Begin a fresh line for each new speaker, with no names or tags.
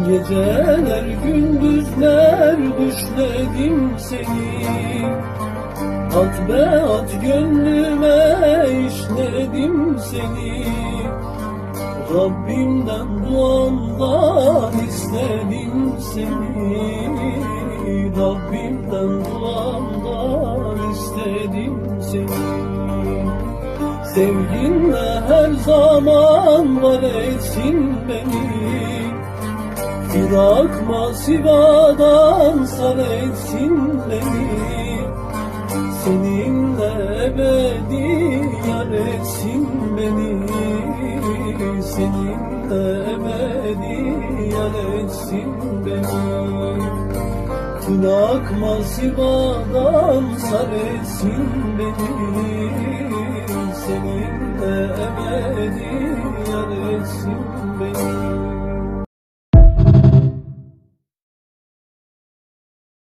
Geceler gündüzler düşledim seni. At be at gönlüme işledim seni. Rabbimden duamdan istedim seni. Rabbimden duamdan istedim seni. Sevginle her zaman var etsin beni. Firak sivadan sar etsin beni. Seninle ebedi yar etsin beni. Seninle ebedi yar etsin beni. Firak sivadan sar etsin beni. Seninle ebedi yar etsin beni.